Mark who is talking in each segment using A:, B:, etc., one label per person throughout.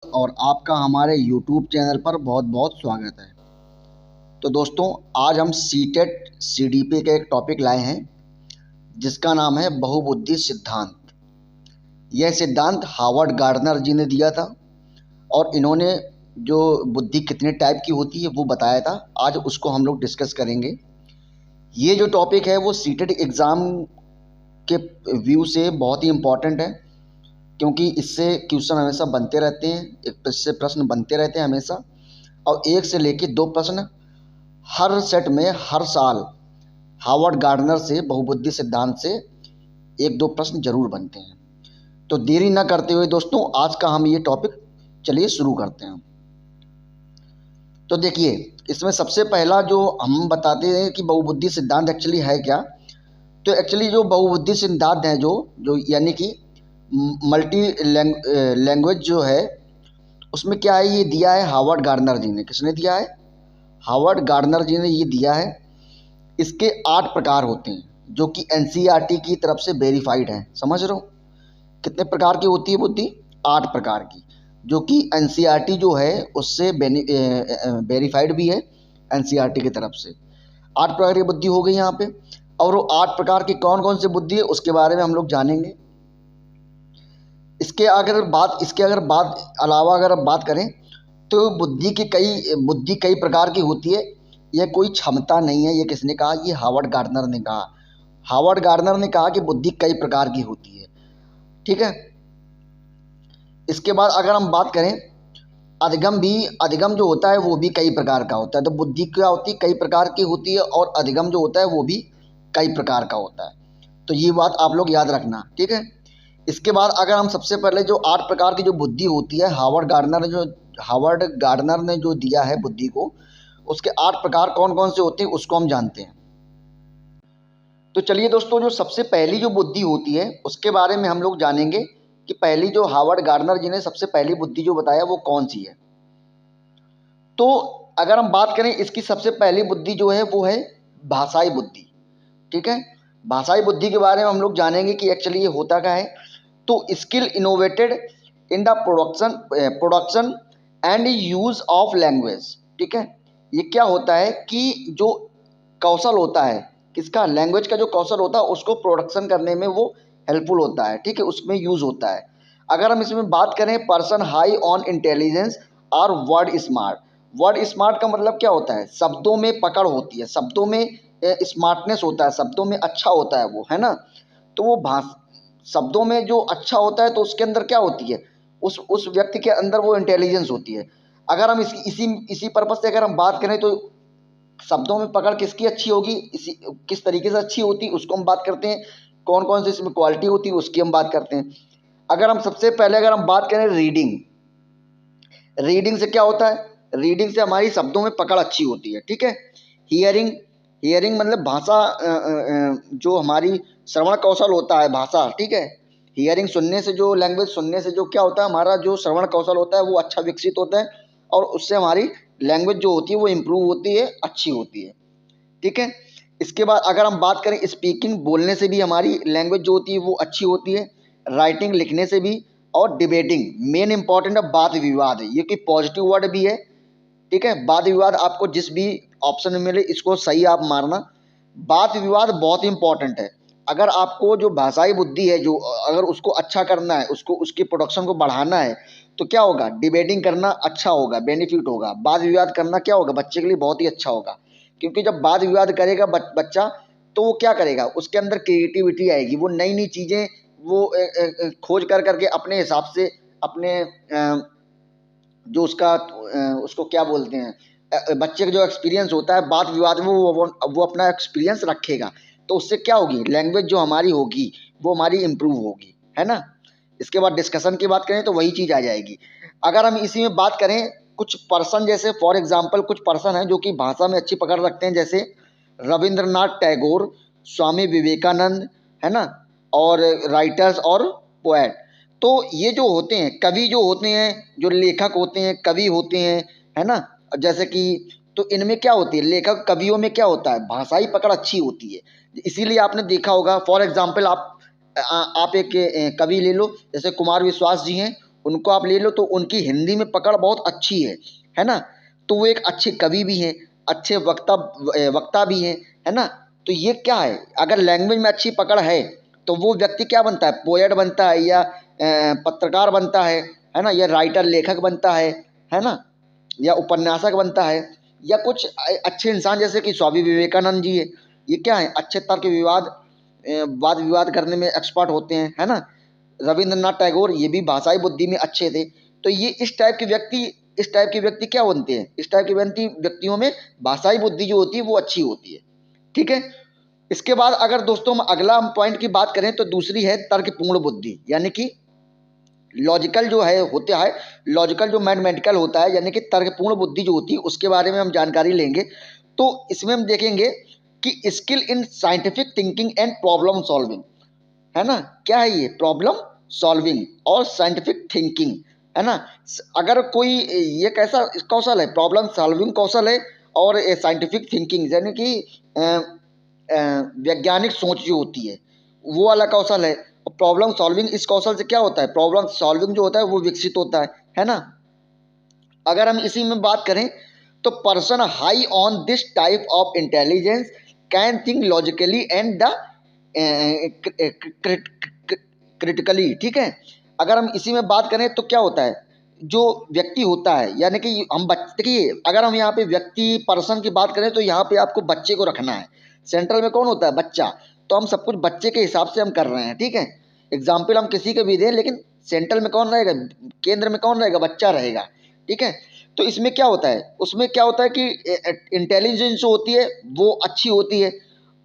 A: और आपका हमारे YouTube चैनल पर बहुत बहुत स्वागत है। तो दोस्तों, आज हम सीटेट सीडीपी का एक टॉपिक लाए हैं जिसका नाम है बहुबुद्धि सिद्धांत। यह सिद्धांत हार्वर्ड गार्डनर जी ने दिया था और इन्होंने जो बुद्धि कितने टाइप की होती है वो बताया था। आज उसको हम लोग डिस्कस करेंगे। ये जो टॉपिक है वो सीटेट एग्ज़ाम के व्यू से बहुत ही इम्पॉर्टेंट है, क्योंकि इससे क्वेश्चन हमेशा बनते रहते हैं, एक से प्रश्न बनते रहते हैं हमेशा, और एक से लेके दो प्रश्न हर सेट में हर साल हार्वर्ड गार्डनर से बहुबुद्धि सिद्धांत से एक दो प्रश्न जरूर बनते हैं। तो देरी ना करते हुए दोस्तों, आज का हम ये टॉपिक चलिए शुरू करते हैं। तो देखिए, इसमें सबसे पहला जो हम बताते हैं कि बहुबुद्धि सिद्धांत एक्चुअली है क्या। तो एक्चुअली जो बहुबुद्धि सिद्धांत है जो जो यानी कि मल्टी लैंग्वेज जो है, उसमें क्या है, ये दिया है हार्वर्ड गार्डनर जी ने। किसने दिया है? हार्वर्ड गार्डनर जी ने ये दिया है। इसके 8 प्रकार होते हैं जो कि एनसीईआरटी की तरफ से वेरीफाइड हैं। समझ रहे हो कितने प्रकार की होती है बुद्धि? 8 प्रकार की, जो कि एनसीईआरटी जो है उससे वेरीफाइड भी है एनसीईआरटी की तरफ से। 8 प्रकार की बुद्धि हो गई यहाँ पे। और वो 8 प्रकार की कौन कौन सी बुद्धि है उसके बारे में हम लोग जानेंगे। इसके अगर बात अलावा अगर हम बात करें तो बुद्धि कई प्रकार की होती है। यह कोई क्षमता नहीं है। ये किसने कहा? ये हार्वर्ड गार्डनर ने कहा। हार्वर्ड गार्डनर ने कहा कि बुद्धि कई प्रकार की होती है। ठीक है। इसके बाद अगर हम बात करें अधिगम जो होता है वो भी कई प्रकार का होता है। तो बुद्धि क्या होती है? कई प्रकार की होती है, और अधिगम जो होता है वो भी कई प्रकार का होता है। तो ये बात आप लोग याद रखना, ठीक है। इसके बाद अगर हम सबसे पहले जो 8 प्रकार की जो बुद्धि होती है हार्वर्ड गार्डनर ने जो दिया है बुद्धि को, उसके 8 प्रकार कौन कौन से होते हैं उसको हम जानते हैं। तो चलिए दोस्तों, जो सबसे पहली जो बुद्धि होती है उसके बारे में हम लोग जानेंगे कि पहली जो हार्वर्ड गार्डनर जी ने सबसे पहली बुद्धि जो बताया वो कौन सी है। तो अगर हम बात करें, इसकी सबसे पहली बुद्धि जो है वो है भाषाई बुद्धि। ठीक है। भाषाई बुद्धि के बारे में हम लोग जानेंगे कि एक्चुअली ये होता क्या है। तो skill innovated in the production and use of language. ठीक है। ये क्या होता है कि जो कौशल होता है, किसका? लैंग्वेज का जो कौशल होता है उसको प्रोडक्शन करने में वो हेल्पफुल होता है। ठीक है, उसमें यूज होता है। अगर हम इसमें बात करें, पर्सन हाई ऑन इंटेलिजेंस और वर्ड स्मार्ट। वर्ड स्मार्ट का मतलब क्या होता है? शब्दों में पकड़ होती है, शब्दों में स्मार्टनेस होता है, शब्दों में अच्छा होता है वो, है ना। तो वो शब्दों में जो अच्छा होता है तो उसके अंदर क्या होती है? उस व्यक्ति के अंदर वो इंटेलिजेंस होती है। अगर हम इसी पर्पज से अगर हम बात करें तो शब्दों में पकड़ किसकी अच्छी होगी, किस तरीके से अच्छी होती है उसको हम बात करते हैं। कौन कौन सी इसमें क्वालिटी होती है उसकी हम बात करते हैं। अगर हम सबसे पहले अगर हम बात करें रीडिंग, रीडिंग से क्या होता है? रीडिंग से हमारी शब्दों में पकड़ अच्छी होती है। ठीक है। हियरिंग, हियरिंग मतलब भाषा, जो हमारी श्रवण कौशल होता है भाषा। ठीक है। हियरिंग सुनने से, जो लैंग्वेज सुनने से जो क्या होता है, हमारा जो श्रवण कौशल होता है वो अच्छा विकसित होता है, और उससे हमारी लैंग्वेज जो होती है वो इम्प्रूव होती है, अच्छी होती है। ठीक है। इसके बाद अगर हम बात करें स्पीकिंग, बोलने से भी हमारी लैंग्वेज जो होती है वो अच्छी होती है। राइटिंग, लिखने से भी। और डिबेटिंग, मेन इंपॉर्टेंट है वाद विवाद है, ये कि पॉजिटिव वर्ड भी है। ठीक है। वाद विवाद आपको जिस भी ऑप्शन में मिले इसको सही आप मारना। वाद विवाद बहुत इंपॉर्टेंट है। अगर आपको जो भाषाई बुद्धि है, जो अगर उसको अच्छा करना है, उसको उसकी प्रोडक्शन को बढ़ाना है, तो क्या होगा? डिबेटिंग करना अच्छा होगा, बेनिफिट होगा। वाद विवाद करना क्या होगा? बच्चे के लिए बहुत ही अच्छा होगा, क्योंकि जब वाद विवाद करेगा बच्चा, तो वो क्या करेगा? उसके अंदर क्रिएटिविटी आएगी, वो नई नई चीज़ें वो खोज कर करके अपने हिसाब से, अपने जो उसको क्या बोलते हैं, बच्चे का जो एक्सपीरियंस होता है वाद विवाद में, वो अपना एक्सपीरियंस रखेगा। तो उससे क्या होगी? लैंग्वेज जो हमारी होगी वो हमारी इम्प्रूव होगी, है ना। इसके बाद डिस्कशन की बात करें तो वही चीज़ आ जाएगी। अगर हम इसी में बात करें, कुछ पर्सन, जैसे फॉर एग्जांपल कुछ पर्सन हैं जो कि भाषा में अच्छी पकड़ रखते हैं, जैसे रविंद्रनाथ टैगोर, स्वामी विवेकानंद, है ना, और राइटर्स और पोएट। तो ये जो होते हैं कवि, जो होते हैं, जो लेखक होते हैं, कवि होते हैं, है ना, जैसे कि, तो इनमें क्या होती है, लेखक कवियों में क्या होता है? भाषाई पकड़ अच्छी होती है। इसीलिए आपने देखा होगा, फॉर एग्जाम्पल आप एक कवि ले लो, जैसे कुमार विश्वास जी हैं। उनको आप ले लो तो उनकी हिंदी में पकड़ बहुत अच्छी है ना। तो वो एक अच्छे कवि भी हैं, अच्छे वक्ता भी हैं, है ना। तो ये क्या है, अगर लैंग्वेज में अच्छी पकड़ है तो वो व्यक्ति क्या बनता है, पोएट बनता है, या पत्रकार बनता है ना, या राइटर लेखक बनता है ना, या उपन्यासक बनता है, या कुछ अच्छे इंसान जैसे कि स्वामी विवेकानंद जी है, ये क्या है, अच्छे तर्क वाद विवाद करने में एक्सपर्ट होते हैं, है ना। रविंद्रनाथ टैगोर ये भी भाषाई बुद्धि में अच्छे थे। तो ये इस टाइप के व्यक्ति क्या बनते हैं, इस टाइप के व्यक्तियों में भाषाई बुद्धि जो होती है वो अच्छी होती है। ठीक है। इसके बाद अगर दोस्तों हम अगला पॉइंट की बात करें तो दूसरी है तर्कपूर्ण बुद्धि, यानी कि लॉजिकल जो है होता है, लॉजिकल जो मैथमेटिकल होता है, यानी कि तर्कपूर्ण बुद्धि जो होती है उसके बारे में हम जानकारी लेंगे। तो इसमें हम देखेंगे कि skill in scientific thinking and problem solving, है ना। क्या है ये, प्रॉब्लम सॉल्विंग और साइंटिफिक थिंकिंग, है ना। अगर कोई ये कैसा कौशल है, प्रॉब्लम सॉल्विंग कौशल है, और साइंटिफिक थिंकिंग यानी कि वैज्ञानिक सोच जो होती है वो वाला कौशल है। और प्रॉब्लम सॉल्विंग, इस कौशल से क्या होता है, प्रॉब्लम सॉल्विंग जो होता है वो विकसित होता है ना। अगर हम इसी में बात करें तो person high on this type of intelligence can think logically and the critically. ठीक है। अगर हम इसी में बात करें तो क्या होता है, जो व्यक्ति होता है, यानी कि हम देखिए अगर हम यहाँ पे व्यक्ति पर्सन की बात करें तो यहाँ पे आपको बच्चे को रखना है, सेंट्रल में कौन होता है, बच्चा। तो हम सब कुछ बच्चे के हिसाब से हम कर रहे हैं। ठीक है। एग्जाम्पल हम किसी के भी दें, लेकिन सेंट्रल में कौन रहेगा, केंद्र में कौन रहेगा, बच्चा रहेगा। ठीक है। तो इसमें क्या होता है, उसमें क्या होता है कि इंटेलिजेंस जो होती है वो अच्छी होती है,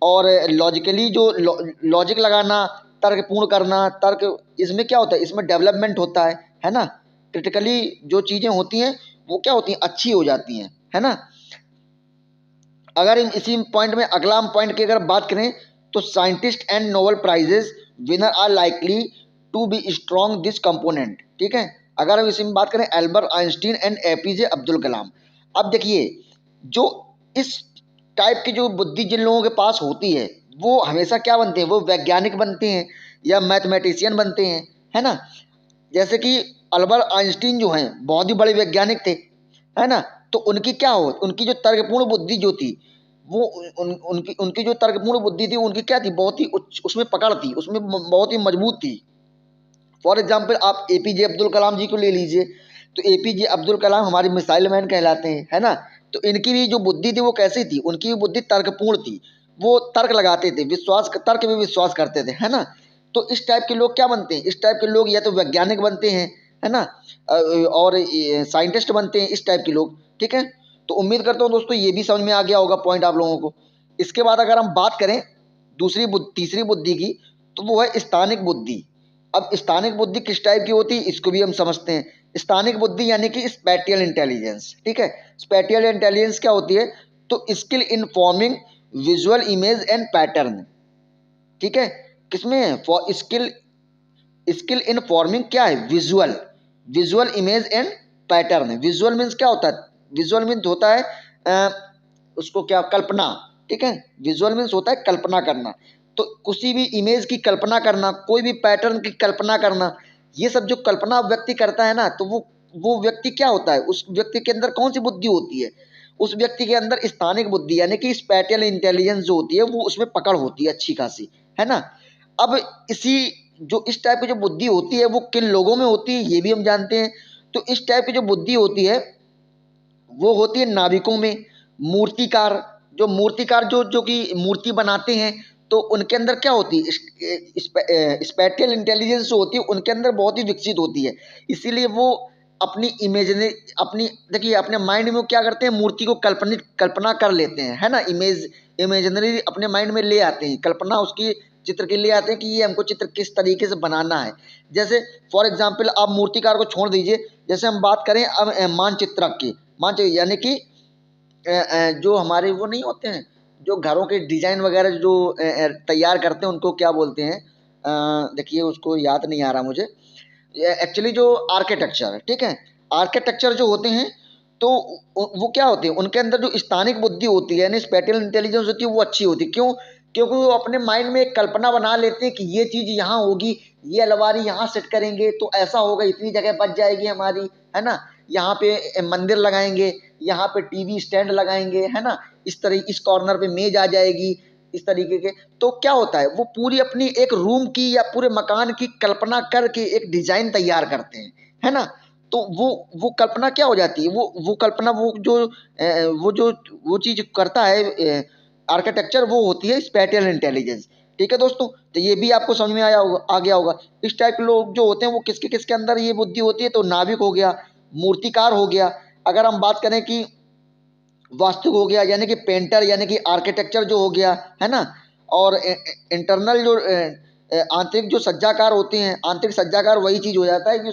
A: और लॉजिकली जो लॉजिक लगाना, तर्कपूर्ण करना, तर्क, इसमें क्या होता है, इसमें डेवलपमेंट होता है ना। क्रिटिकली जो चीज़ें होती हैं वो क्या होती हैं, अच्छी हो जाती हैं, है ना। अगर इसी पॉइंट में अगला हम पॉइंट की अगर बात करें तो scientist and Nobel prizes winner are likely to be strong this component. ठीक है। अगर हम इसी में बात करें Albert Einstein and APJ Abdul Kalam. अब देखिए जो इस टाइप की जो बुद्धि जिन लोगों के पास होती है वो हमेशा क्या बनते हैं, वो वैज्ञानिक बनते हैं या मैथमेटिशियन बनते हैं, है ना। जैसे कि अल्बर्ट आइंस्टीन जो हैं बहुत ही बड़े वैज्ञानिक थे, है ना। तो उनकी क्या हो, उनकी जो तर्कपूर्ण बुद्धि जो थी वो उनकी उनकी जो तर्कपूर्ण बुद्धि थी उनकी क्या थी, बहुत ही उसमें पकड़ थी, उसमें बहुत ही मजबूत थी। फॉर एग्जाम्पल आप एपीजे अब्दुल कलाम जी को ले लीजिए, तो एपीजे अब्दुल कलाम हमारे मिसाइल मैन कहलाते हैं, है ना। तो इनकी भी जो बुद्धि थी वो कैसी थी, उनकी भी बुद्धि तर्कपूर्ण थी, वो तर्क लगाते थे, तर्क में विश्वास करते थे, है ना। तो इस टाइप के लोग क्या बनते हैं, इस टाइप के लोग या तो वैज्ञानिक बनते हैं, है ना, और साइंटिस्ट बनते हैं, इस टाइप के लोग। ठीक है। तो उम्मीद करता हूँ दोस्तों ये भी समझ में आ गया होगा पॉइंट आप लोगों को। इसके बाद अगर हम बात करें तीसरी बुद्धि की, तो वो है स्थानिक बुद्धि। अब स्थानिक बुद्धि किस टाइप की होती है इसको भी हम समझते हैं। स्थानिक बुद्धि यानी कि स्पेटियल इंटेलिजेंस। ठीक है। स्पेटियल इंटेलिजेंस क्या होती है, तो skill in forming visual image and pattern. ठीक है। किसमें है, for skill, skill in forming क्या है, visual, visual image and pattern. Visual means क्या होता है, विजुअल मीन्स होता है उसको क्या, कल्पना। ठीक है। विजुअल मीन्स होता है कल्पना करना, तो किसी भी इमेज की कल्पना करना, कोई भी पैटर्न की कल्पना करना, ये सब जो कल्पना व्यक्ति करता है ना, तो वो व्यक्ति क्या होता है, उस व्यक्ति के अंदर कौन सी बुद्धि होती है, उस व्यक्ति के अंदर स्थानिक बुद्धि यानी कि स्पेटियल इंटेलिजेंस जो होती है वो उसमें पकड़ होती है अच्छी खासी, है ना। अब इसी जो इस टाइप की जो बुद्धि होती है वो किन लोगों में होती है ये भी हम जानते हैं। तो इस टाइप की जो बुद्धि होती है वो होती है नाविकों में, मूर्तिकार, जो मूर्तिकार जो जो कि मूर्ति बनाते हैं, तो उनके अंदर क्या होती है, स्पेटियल इंटेलिजेंस जो होती है उनके अंदर बहुत ही विकसित होती है। इसीलिए वो अपनी इमेजनरी, अपनी देखिए अपने माइंड में वो क्या करते हैं, मूर्ति को कल्पना कर लेते हैं, है ना। इमेजनरी अपने माइंड में ले आते हैं, कल्पना उसकी चित्र के लिए आते हैं कि ये हमको चित्र किस तरीके से बनाना है। जैसे फॉर एग्जाम्पल आप मूर्तिकार को छोड़ दीजिए, जैसे हम बात करें अब मानचित्रक की, मानचित्र यानी कि जो हमारे वो नहीं होते हैं जो घरों के डिजाइन वगैरह जो तैयार करते हैं उनको क्या बोलते हैं, देखिए उसको याद नहीं आ रहा मुझे, एक्चुअली जो आर्किटेक्चर, ठीक है, आर्किटेक्चर जो होते हैं तो वो क्या होते हैं, उनके अंदर जो स्थानिक बुद्धि होती है यानी स्पेटियल इंटेलिजेंस होती है वो अच्छी होती है। क्यों, क्योंकि वो अपने माइंड में एक कल्पना बना लेते हैं कि ये चीज़ यहाँ होगी, ये अलमारी यहाँ सेट करेंगे तो ऐसा होगा, इतनी जगह बच जाएगी हमारी, है ना, यहाँ पे मंदिर लगाएंगे, यहाँ पे टीवी स्टैंड लगाएंगे, है ना, इस कॉर्नर पे मेज आ जाएगी, इस तरीके के। तो क्या होता है, वो पूरी अपनी एक रूम की या पूरे मकान की कल्पना करके एक डिजाइन तैयार करते हैं, है ना। तो वो कल्पना क्या हो जाती है, वो कल्पना, वो चीज करता है आर्किटेक्चर, वो होती है स्पेटियल इंटेलिजेंस। ठीक है दोस्तों, तो ये भी आपको समझ में आ गया होगा। इस टाइप के लोग जो होते हैं वो किसके किसके अंदर ये बुद्धि होती है, तो नाविक हो गया, मूर्तिकार हो गया। अगर हम बात करें कि वास्तु हो गया, यानी कि पेंटर, यानी कि आर्किटेक्चर जो हो गया, है ना। और इंटरनल जो आंतरिक जो सज्जाकार होते हैं, आंतरिक सज्जाकार वही चीज हो जाता है जो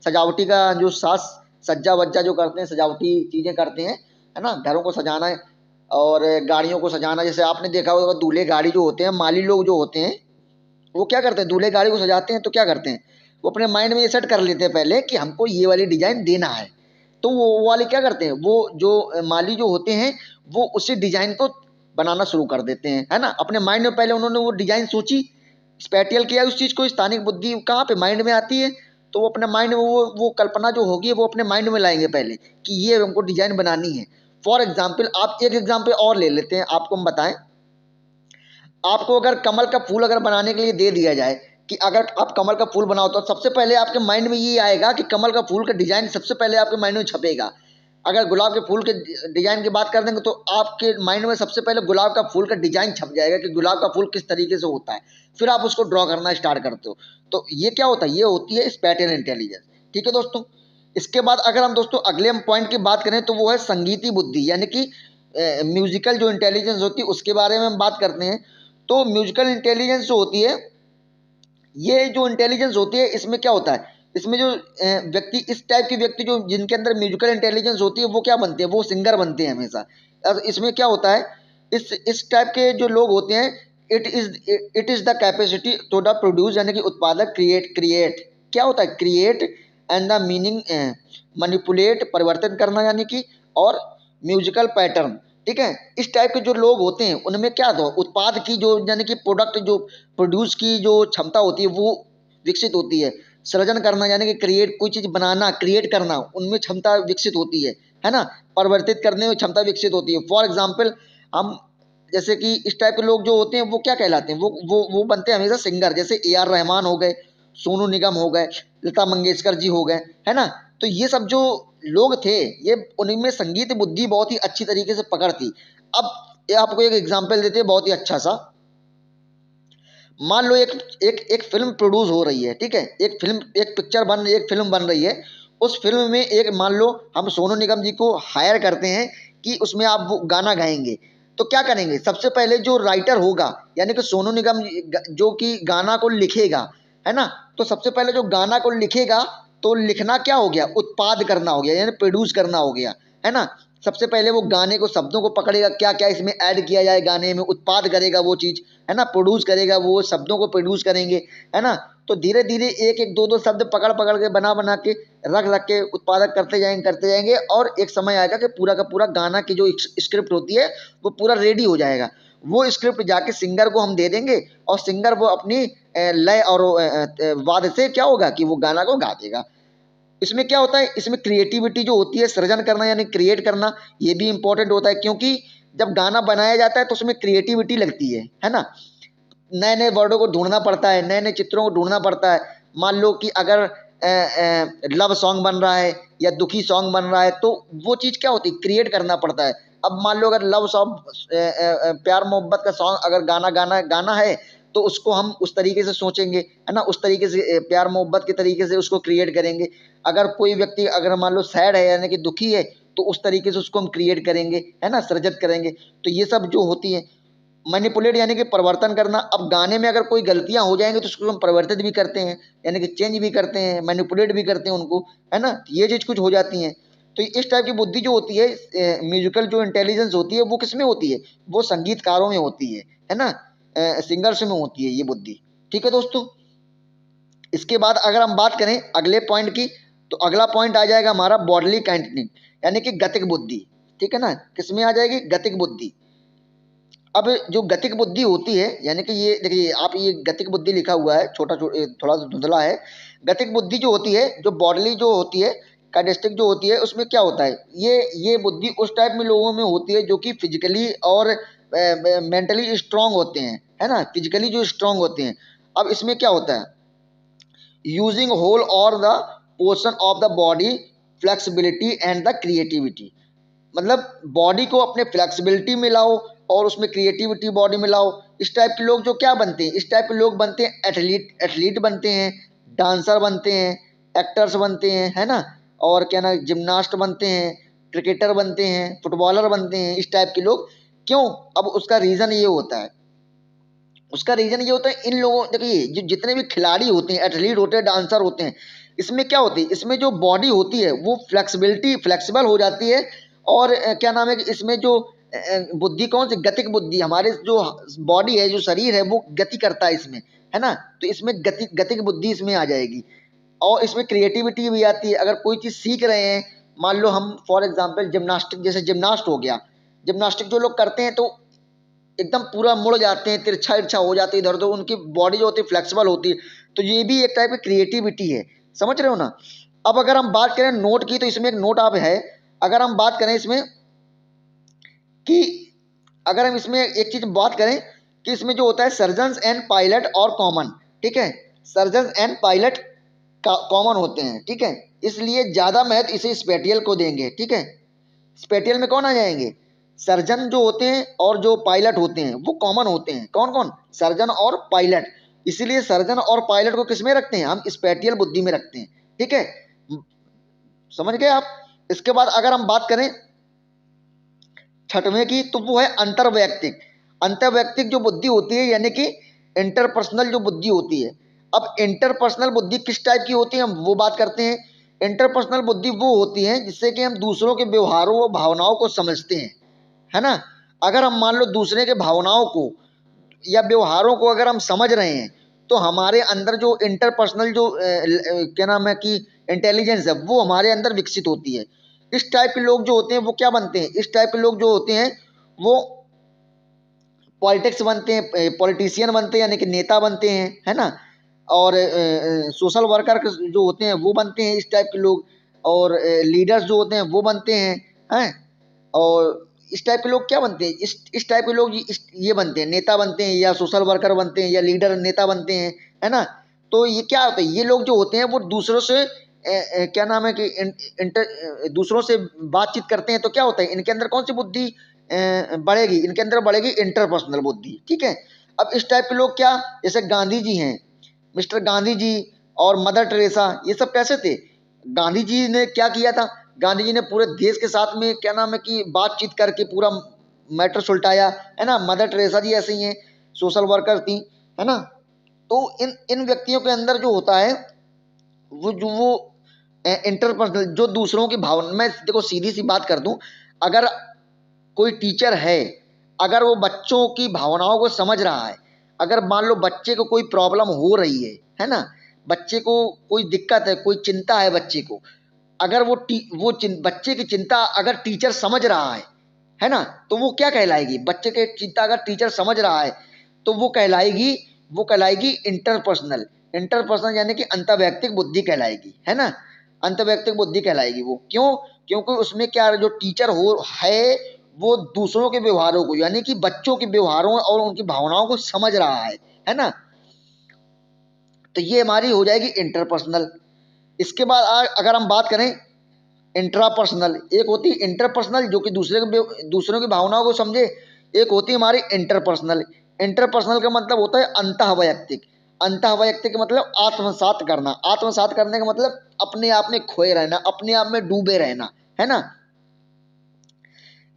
A: सजावटी का जो सज्जा वज्जा जो करते हैं, सजावटी चीजें करते हैं, है ना, घरों को सजाना है और गाड़ियों को सजाना। जैसे आपने देखा होगा दूल्हे गाड़ी जो होते हैं, माली लोग जो होते हैं, वो क्या करते हैं, दूल्हे गाड़ी को सजाते हैं तो क्या करते हैं, वो अपने माइंड में ये सेट कर लेते हैं पहले कि हमको ये वाली डिजाइन देना है। तो वो वाले क्या करते हैं, वो जो माली जो होते हैं वो उसी डिजाइन को बनाना शुरू कर देते हैं, है ना। अपने माइंड में पहले उन्होंने वो डिजाइन सोची, स्पेटियल किया उस चीज को। स्थानिक बुद्धि कहाँ पे, माइंड में आती है। तो वो अपने माइंड में वो कल्पना जो होगी वो अपने माइंड में लाएंगे पहले कि ये हमको डिजाइन बनानी है। फॉर एग्जाम्पल, आप एक एग्जाम्पल और ले लेते हैं, आपको हम बताएं। आपको अगर कमल का फूल अगर बनाने के लिए दे दिया जाए कि अगर आप कमल का फूल बनाओ, तो सबसे पहले आपके माइंड में ये आएगा कि कमल का फूल का डिजाइन सबसे पहले आपके माइंड में छपेगा। अगर गुलाब के फूल के डिजाइन की बात कर देंगे तो आपके माइंड में सबसे पहले गुलाब का फूल का डिजाइन छप जाएगा कि गुलाब का फूल किस तरीके से होता है। फिर आप उसको ड्रॉ करना स्टार्ट करते हो। तो ये क्या होता है, ये होती है स्पैटियल इंटेलिजेंस। ठीक है दोस्तों। इसके बाद अगर हम दोस्तों अगले पॉइंट की बात करें तो वो है संगीती बुद्धि, यानी कि म्यूजिकल जो इंटेलिजेंस होती है उसके बारे में हम बात करते हैं। तो म्यूजिकल इंटेलिजेंस जो होती है, ये जो इंटेलिजेंस होती है, इसमें क्या होता है, इसमें जो व्यक्ति, इस टाइप के व्यक्ति जो जिनके अंदर म्यूजिकल इंटेलिजेंस होती है वो क्या बनते हैं, वो सिंगर बनते हैं हमेशा। अब इसमें क्या होता है, इस टाइप के जो लोग होते हैं, it is the capacity to the produce, यानी कि उत्पादक, क्रिएट क्या होता है, create and the meaning, manipulate, परिवर्तन करना, यानी कि, और म्यूजिकल पैटर्न। ठीक है, इस टाइप के जो लोग होते हैं उनमें क्या था, उत्पाद की जो, यानी कि प्रोडक्ट जो प्रोड्यूस की जो क्षमता होती है वो विकसित होती है। सृजन करना, यानी कि क्रिएट, कोई चीज बनाना, क्रिएट करना, उनमें क्षमता विकसित होती है ना। परिवर्तित करने में क्षमता विकसित होती है। फॉर एग्जाम्पल, हम जैसे कि इस टाइप के लोग जो होते हैं वो क्या कहलाते हैं, वो बनते हैं हमेशा सिंगर। जैसे AR रहमान हो गए, सोनू निगम हो गए, लता मंगेशकर जी हो गए, है ना। तो ये सब जो लोग थे, ये उनमें संगीत बुद्धि बहुत ही अच्छी तरीके से पकड़ थी। अब आपको एक एग्जाम्पल देते हैं बहुत ही अच्छा सा। मान लो एक एक एक फिल्म प्रोड्यूस हो रही है, ठीक है, एक फिल्म बन रही है। उस फिल्म में एक, मान लो हम सोनू निगम जी को हायर करते हैं कि उसमें आप वो गाना गाएंगे। तो क्या करेंगे, सबसे पहले जो राइटर होगा, यानी कि सोनू निगम जो कि गाना को लिखेगा, है ना। तो सबसे पहले जो गाना को लिखेगा, तो लिखना क्या हो गया, उत्पाद करना हो गया, यानी प्रोड्यूस करना हो गया, है ना। सबसे पहले वो गाने को, शब्दों को पकड़ेगा, क्या क्या इसमें ऐड किया जाए गाने में, उत्पाद करेगा वो चीज़, है ना, प्रोड्यूस करेगा, वो शब्दों को प्रोड्यूस करेंगे, है ना। तो धीरे धीरे एक एक दो दो शब्द पकड़ पकड़ के, बना बना के, रख रख के उत्पादक करते जाएंगे और एक समय आएगा कि पूरा का पूरा गाना की जो स्क्रिप्ट होती है वो पूरा रेडी हो जाएगा। वो स्क्रिप्ट जाके सिंगर को हम दे देंगे और सिंगर वो अपनी लय और वाद से क्या होगा कि वो गाना को गा देगा। इसमें क्या होता है, इसमें क्रिएटिविटी जो होती है, सृजन करना यानी क्रिएट करना, ये भी इंपॉर्टेंट होता है। क्योंकि जब गाना बनाया जाता है तो उसमें क्रिएटिविटी लगती है ना। नए नए वर्डों को ढूंढना पड़ता है, नए नए चित्रों को ढूंढना पड़ता है। मान लो कि अगर लव सॉन्ग बन रहा है या दुखी सॉन्ग बन रहा है, तो वो चीज़ क्या होती है, क्रिएट करना पड़ता है। अब मान लो अगर लव सॉन्ग, प्यार मोहब्बत का सॉन्ग अगर गाना है, तो उसको हम उस तरीके से सोचेंगे, है ना, उस तरीके से प्यार मोहब्बत के तरीके से उसको क्रिएट करेंगे। अगर कोई व्यक्ति अगर मान लो सैड है, यानी कि दुखी है, तो उस तरीके से उसको हम क्रिएट करेंगे, है ना, सृजित करेंगे। तो ये सब जो होती है, मैनिपुलेट यानी कि परिवर्तन करना। अब गाने में अगर कोई गलतियां हो जाएंगी तो उसको हम परिवर्तित भी करते हैं, यानी कि चेंज भी करते हैं, मैनिपुलेट भी करते हैं उनको, है ना। ये चीज़ कुछ हो जाती है। तो इस टाइप की बुद्धि जो होती है, म्यूजिकल जो इंटेलिजेंस होती है, वो किस में होती है, वो संगीतकारों में होती है ना, सिंगर्स में होती है ये बुद्धि। ठीक है दोस्तों। इसके बाद अगर हम बात करें अगले पॉइंट की, तो अगला पॉइंट आ जाएगा हमारा बॉडली काइंटनिंग, यानी कि गतिक बुद्धि। ठीक है ना, किसमें आ जाएगी, गतिक बुद्धि। अब जो गतिक बुद्धि होती है, यानी कि ये देखिए आप, ये गतिक बुद्धि लिखा हुआ है, थोड़ा सा धुंधला है। गतिक बुद्धि जो होती है, जो बॉडली जो होती है, कैरेक्टरिस्टिक जो होती है, उसमें क्या होता है, ये बुद्धि उस टाइप में लोगों में होती है जो कि फिजिकली और मेंटली स्ट्रांग होते हैं, है ना, फिजिकली जो स्ट्रांग होते हैं। अब इसमें क्या होता है, यूजिंग होल और the portion of the body, flexibility and the creativity. मतलब बॉडी को अपने फ्लेक्सिबिलिटी में लाओ और उसमें क्रिएटिविटी बॉडी में लाओ। इस टाइप के लोग जो क्या बनते हैं, इस टाइप के लोग बनते हैं एथलीट बनते हैं, डांसर बनते हैं, एक्टर्स बनते हैं, है ना, और क्या ना, जिम्नास्ट बनते हैं, क्रिकेटर बनते हैं, फुटबॉलर बनते हैं, इस टाइप के लोग। क्यों? अब उसका रीज़न ये होता है, इन लोगों, देखिए जो जितने भी खिलाड़ी होते हैं, एथलीट होते हैं, डांसर होते हैं, इसमें क्या होती है, इसमें जो बॉडी होती है वो फ्लेक्सिबल हो जाती है। और क्या नाम है कि इसमें जो बुद्धि, कौन सी, गतिक बुद्धि, हमारे जो बॉडी है, जो शरीर है, वो गति करता है इसमें, है ना, तो इसमें गतिक बुद्धि इसमें आ जाएगी। और इसमें क्रिएटिविटी भी आती है। अगर कोई चीज़ सीख रहे हैं, मान लो हम फॉर एग्जांपल जिम्नास्टिक, जैसे जिम्नास्ट हो गया, जिम्नास्टिक जो लोग करते हैं तो एकदम पूरा मुड़ जाते हैं, तिरछा इरछा हो जाती है इधर उधर, उनकी बॉडी जो होती है फ्लेक्सिबल होती है, तो ये भी एक टाइप की क्रिएटिविटी है, समझ रहे हो ना। अब अगर हम बात करें नोट की, तो इसमें एक नोट आप है, अगर हम बात करें इसमें कि, अगर हम इसमें एक चीज बात करें कि इसमें जो होता है सर्जन्स एंड पायलट और कॉमन, ठीक है, सर्जन एंड पायलट कॉमन होते हैं, ठीक है, इसलिए ज्यादा महत्व इसे स्पेटियल को देंगे, ठीक है। स्पेटियल में कौन आ जाएंगे, सर्जन जो होते हैं और जो पायलट होते हैं वो कॉमन होते हैं। कौन कौन, सर्जन और पायलट, इसीलिए सर्जन और पायलट को किस में रखते हैं, हम स्पेटियल बुद्धि में रखते हैं, ठीक है, समझ गए आप। इसके बाद अगर हम बात करें छठवें की, तो वो है अंतर्वैयक्तिक। अंतर्वैयक्तिक जो बुद्धि होती है, यानी कि इंटरपर्सनल जो बुद्धि होती है। अब इंटरपर्सनल बुद्धि किस टाइप की होती है, हम वो बात करते हैं। इंटरपर्सनल बुद्धि वो होती है जिससे कि हम दूसरों के व्यवहारों व भावनाओं को समझते हैं, है ना। अगर हम मान लो दूसरे के भावनाओं को या व्यवहारों को अगर हम समझ रहे हैं, तो हमारे अंदर जो इंटरपर्सनल जो क्या नाम है कि इंटेलिजेंस है, वो हमारे अंदर विकसित होती है। इस टाइप के लोग जो होते हैं वो क्या बनते हैं, इस टाइप के लोग जो होते हैं वो पॉलिटिक्स बनते हैं, पॉलिटिशियन बनते हैं, यानी कि नेता बनते हैं, है ना। और सोशल वर्कर जो होते हैं वो बनते हैं इस टाइप के लोग। और लीडर्स जो होते हैं वो बनते हैं। और इस टाइप के लोग क्या बनते हैं, इस टाइप के लोग ये बनते हैं, नेता बनते हैं, या सोशल वर्कर बनते हैं, या लीडर नेता बनते हैं, है ना। तो ये क्या होता है, ये लोग जो होते हैं वो दूसरों से क्या नाम है कि दूसरों से बातचीत करते हैं, तो क्या होता है, इनके अंदर कौन सी बुद्धि बढ़ेगी, इनके अंदर बढ़ेगी इंटरपर्सनल बुद्धि, ठीक है। अब इस टाइप के लोग क्या, जैसे गांधी जी हैं, मिस्टर गांधी जी और मदर टेरेसा, ये सब कैसे थे। गांधी जी ने क्या किया था, गांधी जी ने पूरे देश के साथ में क्या नाम है कि बातचीत करके पूरा मैटर सुलटाया, है ना। मदर टेरेसा जी ऐसे ही हैं, सोशल वर्कर थी, है ना। तो इन इन व्यक्तियों के अंदर जो होता है वो इंटरपर्सनल, जो दूसरों की भावना, मैं देखो सीधी सी बात कर दूं, अगर कोई टीचर है, अगर वो बच्चों की भावनाओं को समझ रहा है, अगर मान लो बच्चे को कोई प्रॉब्लम हो रही है ना, बच्चे को कोई दिक्कत है, कोई चिंता है बच्चे को, अगर बच्चे की चिंता अगर टीचर समझ रहा है ना, तो वो क्या कहलाएगी, बच्चे की चिंता अगर टीचर समझ रहा है तो वो कहलाएगी इंटरपर्सनल। इंटरपर्सनल यानी कि अंतर्वैयक्तिक बुद्धि कहलाएगी, है ना। अंतर्वैयक्तिक बुद्धि कहलाएगी वो, क्यों, क्योंकि उसमें क्या जो टीचर है वो दूसरों के व्यवहारों को, यानी कि बच्चों के व्यवहारों और उनकी भावनाओं को समझ रहा है ना। तो ये हमारी हो जाएगी इंटरपर्सनल। इसके बाद अगर हम बात करें इंट्रापर्सनल, एक होती है इंटरपर्सनल जो कि दूसरों की भावनाओं को समझे, एक होती है हमारी इंटरपर्सनल। इंटरपर्सनल का मतलब होता है अंतःवैयक्तिक। अंतःवैयक्तिक का मतलब आत्मसात करना, आत्मसात करने का मतलब अपने आप में खोए रहना, अपने आप में डूबे रहना, है ना।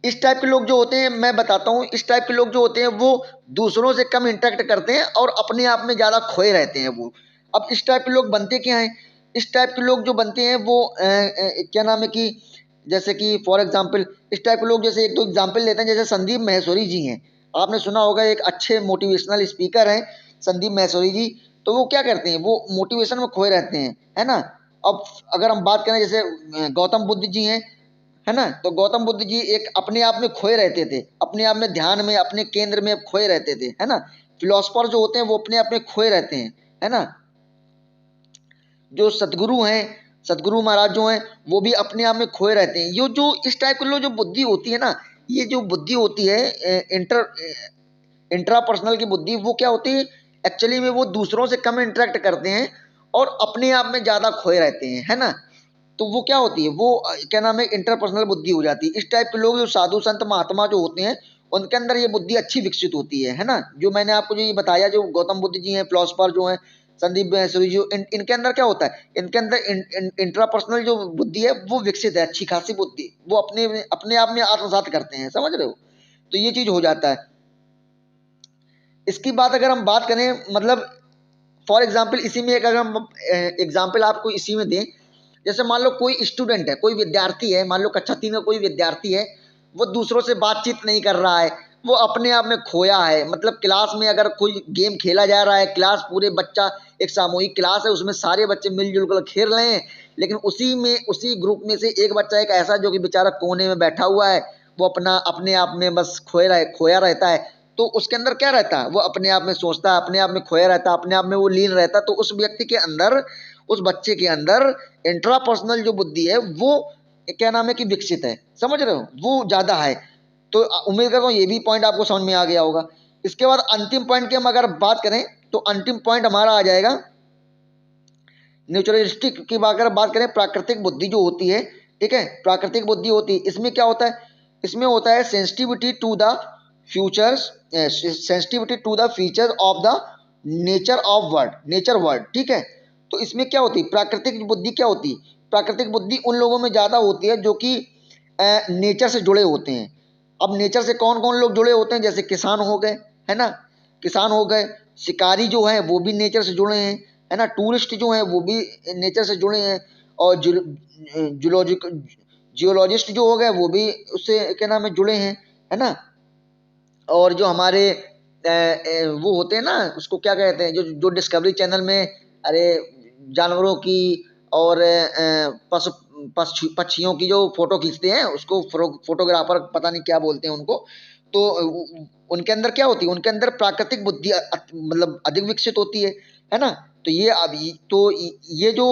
A: इस टाइप के लोग जो होते हैं, मैं बताता हूँ, इस टाइप के लोग जो होते हैं वो दूसरों से कम इंटरेक्ट करते हैं और अपने आप में ज़्यादा खोए रहते हैं वो। अब इस टाइप के लोग बनते क्या हैं, इस टाइप के लोग जो बनते हैं वो क्या नाम है कि, जैसे कि फॉर एग्जांपल इस टाइप के लोग, जैसे एक दो एग्जांपल लेते हैं, जैसे संदीप माहेश्वरी जी हैं, आपने सुना होगा, एक अच्छे मोटिवेशनल स्पीकर हैं संदीप माहेश्वरी जी। तो वो क्या करते हैं, वो मोटिवेशन में खोए रहते हैं, है ना। अब अगर हम बात करें जैसे गौतम बुद्ध जी हैं, है ना। तो गौतम बुद्ध जी एक अपने आप में खोए रहते थे, अपने आप में ध्यान में अपने केंद्र में खोए रहते थे, है ना। फिलोसफर जो होते हैं वो अपने आप में खोए रहते हैं, है ना। जो सदगुरु हैं, सदगुरु महाराज जो हैं वो भी अपने आप में खोए रहते हैं। ये जो इस टाइप के लोग जो बुद्धि होती है ना, ये जो बुद्धि होती है इंट्रापर्सनल की बुद्धि, वो क्या होती है एक्चुअली में, वो दूसरों से कम इंटरेक्ट करते हैं और अपने आप में ज़्यादा खोए रहते हैं, है ना। तो वो क्या होती है, वो क्या नाम है, इंटरपर्सनल बुद्धि हो जाती है। इस टाइप के लोग जो साधु संत महात्मा जो होते हैं उनके अंदर ये बुद्धि अच्छी विकसित होती है ना। जो मैंने आपको जो ये बताया, जो गौतम बुद्ध जी हैं, फिलोसफर जो हैं, संदीप सूरी जी, इनके अंदर क्या होता है, इनके अंदर इंट्रापर्सनल जो बुद्धि है वो विकसित है, अच्छी खासी बुद्धि, वो अपने अपने आप में आत्मसात करते हैं, समझ रहे हो। तो ये चीज हो जाता है। इसकी बात अगर हम बात करें, मतलब फॉर एग्जाम्पल इसी में एक अगर हम एग्जाम्पल आपको इसी में दें, जैसे मान लो कोई स्टूडेंट है, कोई विद्यार्थी है, मान लो कक्षा 3 में कोई विद्यार्थी है, वो दूसरों से बातचीत नहीं कर रहा है, वो अपने आप में खोया है। मतलब क्लास में अगर कोई गेम खेला जा रहा है, क्लास पूरे बच्चा, एक सामूहिक क्लास है, उसमें सारे बच्चे मिलजुल कर खेल रहे हैं, लेकिन उसी में उसी ग्रुप में से एक बच्चा एक ऐसा जो कि बेचारा कोने में बैठा हुआ है, वो अपना अपने आप में बस खोया रहता है। तो उसके अंदर क्या रहता है, वो अपने आप में सोचता है, अपने आप में खोया रहता है, अपने आप में वो लीन रहता है। तो उस व्यक्ति के अंदर, उस बच्चे के अंदर इंट्रापर्सनल जो बुद्धि है वो क्या नाम है कि विकसित है, समझ रहे हो, वो ज्यादा है। तो उम्मीद करता हूँ ये भी पॉइंट आपको समझ में आ गया होगा। इसके बाद अंतिम पॉइंट की हम अगर बात करें तो अंतिम पॉइंट हमारा आ जाएगा नेचुरलिस्टिक की। अगर बात करें प्राकृतिक बुद्धि जो होती है, ठीक है, प्राकृतिक बुद्धि होती है, इसमें क्या होता है, इसमें होता है sensitivity to the futures, sensitivity to the features of the nature world, ठीक है। तो इसमें क्या होती है, प्राकृतिक बुद्धि क्या होती है, प्राकृतिक बुद्धि उन लोगों में ज़्यादा होती है जो कि नेचर से जुड़े होते हैं। अब नेचर से कौन कौन लोग जुड़े होते हैं, जैसे किसान हो गए, है ना, किसान हो गए, शिकारी जो है वो भी नेचर से जुड़े हैं, है ना, टूरिस्ट जो है वो भी नेचर से जुड़े हैं, और जियोलॉजिस्ट जो हो गए वो भी उससे क्या नाम है जुड़े हैं, है ना। और जो हमारे वो होते हैं ना, उसको क्या कहते हैं, जो जो डिस्कवरी चैनल में, अरे जानवरों की और पशु पक्षियों की जो फोटो खींचते हैं, उसको फोटोग्राफर पता नहीं क्या बोलते हैं उनको। तो उनके अंदर क्या होती है, उनके अंदर प्राकृतिक बुद्धि मतलब अधिक विकसित होती है ना। तो ये अभी तो ये जो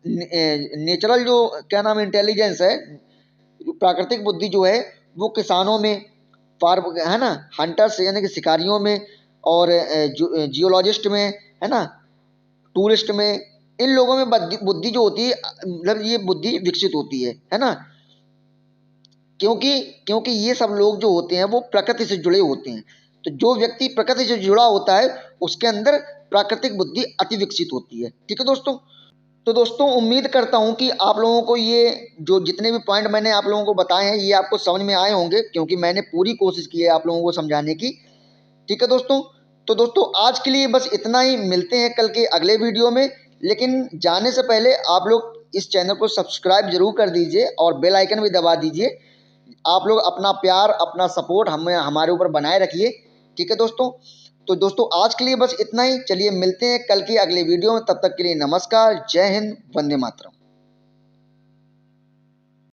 A: नेचुरल जो क्या नाम इंटेलिजेंस है, प्राकृतिक बुद्धि जो है वो किसानों में, फार्म है ना, हंटर्स यानी कि शिकारियों में, और जियोलॉजिस्ट में, है ना, टूरिस्ट में, इन लोगों में बुद्धि जो होती है, मतलब ये बुद्धि विकसित होती है ना। क्योंकि क्योंकि ये सब लोग जो होते हैं वो प्रकृति से जुड़े होते हैं। तो जो व्यक्ति प्रकृति से जुड़ा होता है उसके अंदर प्राकृतिक बुद्धि अति विकसित होती है, ठीक है दोस्तों। तो दोस्तों उम्मीद करता हूं कि आप लोगों को ये जो जितने भी पॉइंट मैंने आप लोगों को बताए हैं ये आपको समझ में आए होंगे, क्योंकि मैंने पूरी कोशिश की है आप लोगों को समझाने की, ठीक है दोस्तों। तो दोस्तों आज के लिए बस इतना ही, मिलते हैं कल के अगले वीडियो में। लेकिन जाने से पहले आप लोग इस चैनल को सब्सक्राइब जरूर कर दीजिए और बेल आइकन भी दबा दीजिए। आप लोग अपना प्यार, अपना सपोर्ट हमारे ऊपर बनाए रखिए, ठीक है दोस्तों। तो दोस्तों आज के लिए बस इतना ही, चलिए मिलते हैं कल की अगले वीडियो में, तब तक के लिए नमस्कार, जय हिंद, वंदे मातरम।